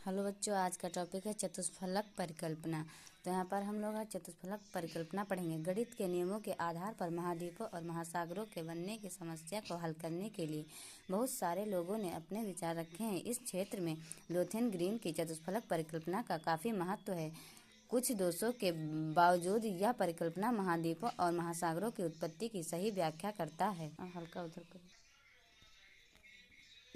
Hello बच्चों, आज का टॉपिक है चतुष्फलक परिकल्पना। तो यहाँ पर हम लोग आज चतुष्फलक परिकल्पना पढ़ेंगे। गणित के नियमों के आधार पर महाद्वीपों और महासागरों के बनने की समस्या को हल करने के लिए बहुत सारे लोगों ने अपने विचार रखे हैं। इस क्षेत्र में लोथेन ग्रीन की चतुष्फलक परिकल्पना का काफ़ी महत्व है। कुछ दोषों के बावजूद यह परिकल्पना महाद्वीपों और महासागरों की उत्पत्ति की सही व्याख्या करता है। हल्का उधर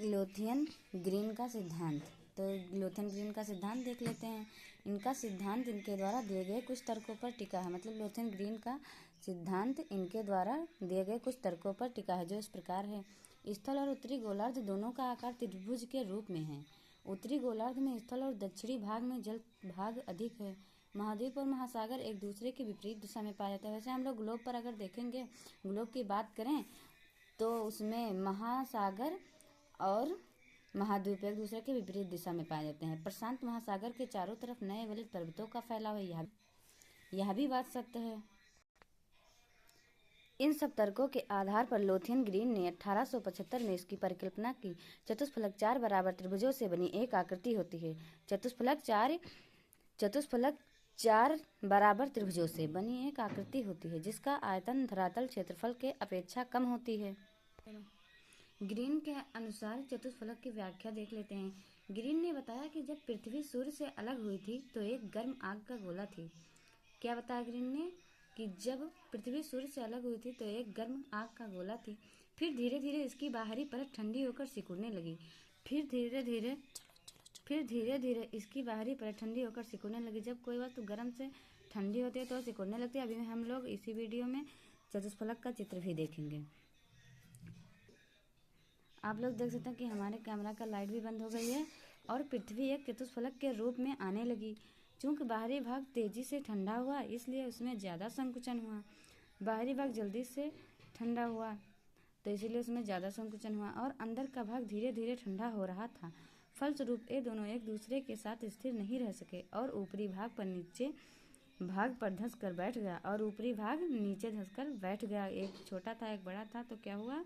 लोथेन ग्रीन का सिद्धांत। तो लोथेन ग्रीन का सिद्धांत देख लेते हैं। इनका सिद्धांत इनके द्वारा दिए गए कुछ तर्कों पर टिका है। मतलब लोथेन ग्रीन का सिद्धांत इनके द्वारा दिए गए कुछ तर्कों पर टिका है, जो इस प्रकार है। स्थल और उत्तरी गोलार्ध दोनों का आकार त्रिभुज के रूप में है। उत्तरी गोलार्ध में स्थल और दक्षिणी भाग में जल भाग अधिक है। महाद्वीप और महासागर एक दूसरे के विपरीत दिशा में पाया जाता है। वैसे हम लोग ग्लोब पर अगर देखेंगे, ग्लोब की बात करें तो उसमें महासागर और महाद्वीप एक दूसरे के विपरीत दिशा में पाए जाते हैं। प्रशांत महासागर के चारों तरफ नए वलित पर्वतों का फैलाव है, यह भी बात सत्य है। इन सब तर्कों के आधार पर लोथेन ग्रीन ने 1875 में इसकी परिकल्पना की। चतुष्फलक 4 बराबर त्रिभुजों से बनी एक आकृति होती है। चतुष्फलक चार बराबर त्रिभुजों से बनी एक आकृति होती है जिसका आयतन धरातल क्षेत्रफल के अपेक्षा कम होती है। ग्रीन के अनुसार चतुष्फलक की व्याख्या देख लेते हैं। ग्रीन ने बताया कि जब पृथ्वी सूर्य से अलग हुई थी तो एक गर्म आग का गोला थी। क्या बताया ग्रीन ने? कि जब पृथ्वी सूर्य से अलग हुई थी तो एक गर्म आग का गोला थी। फिर धीरे धीरे इसकी बाहरी परत ठंडी होकर सिकुड़ने लगी। फिर धीरे धीरे इसकी बाहरी परत ठंडी होकर सिकुड़ने लगी। जब कोई वस्तु गर्म से ठंडी होती है तो सिकुड़ने लगती है। अभी हम लोग इसी वीडियो में चतुष्फलक का चित्र भी देखेंगे। आप लोग देख सकते हैं कि हमारे कैमरा का लाइट भी बंद हो गई है और पृथ्वी एक चतुष्फलक के रूप में आने लगी। चूंकि बाहरी भाग तेजी से ठंडा हुआ इसलिए उसमें ज़्यादा संकुचन हुआ। बाहरी भाग जल्दी से ठंडा हुआ तो इसीलिए उसमें ज़्यादा संकुचन हुआ और अंदर का भाग धीरे धीरे ठंडा हो रहा था। फलस्वरूप ये दोनों एक दूसरे के साथ स्थिर नहीं रह सके और ऊपरी भाग पर नीचे भाग पर धंस कर बैठ गया और ऊपरी भाग नीचे धंस कर बैठ गया। एक छोटा था एक बड़ा था तो क्या हुआ,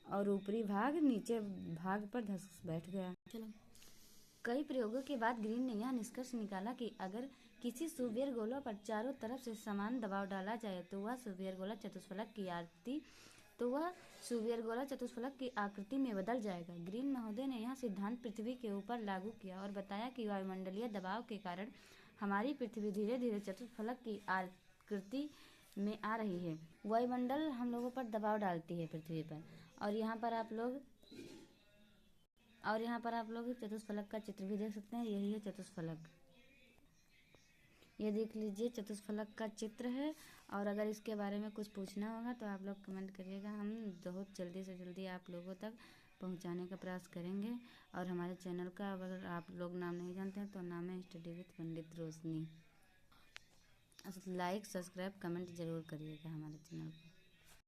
और ऊपरी भाग नीचे भाग पर धंस बैठ गया। चलो, कई प्रयोगों के बाद ग्रीन ने यह निष्कर्ष निकाला कि अगर किसी सुवेर गोला पर चारों तरफ से समान दबाव डाला जाए तो वह सुवेर गोला चतुष्फलक की आकृति में बदल जाएगा। ग्रीन महोदय ने यह सिद्धांत पृथ्वी के ऊपर लागू किया और बताया कि वायुमंडलीय दबाव के कारण हमारी पृथ्वी धीरे धीरे चतुष्फलक की आकृति में आ रही है। वायुमंडल हम लोगों पर दबाव डालती है पृथ्वी पर। और यहाँ पर आप लोग चतुष्फलक का चित्र भी देख सकते हैं। यही है चतुष्फलक, ये देख लीजिए चतुष्फलक का चित्र है। और अगर इसके बारे में कुछ पूछना होगा तो आप लोग कमेंट करिएगा, हम बहुत जल्दी से जल्दी आप लोगों तक पहुंचाने का प्रयास करेंगे। और हमारे चैनल का अगर आप लोग नाम नहीं जानते हैं तो नाम है study with Pandit Roshni. Like subscribe comment ज़रूर करिएगा हमारे चैनल को।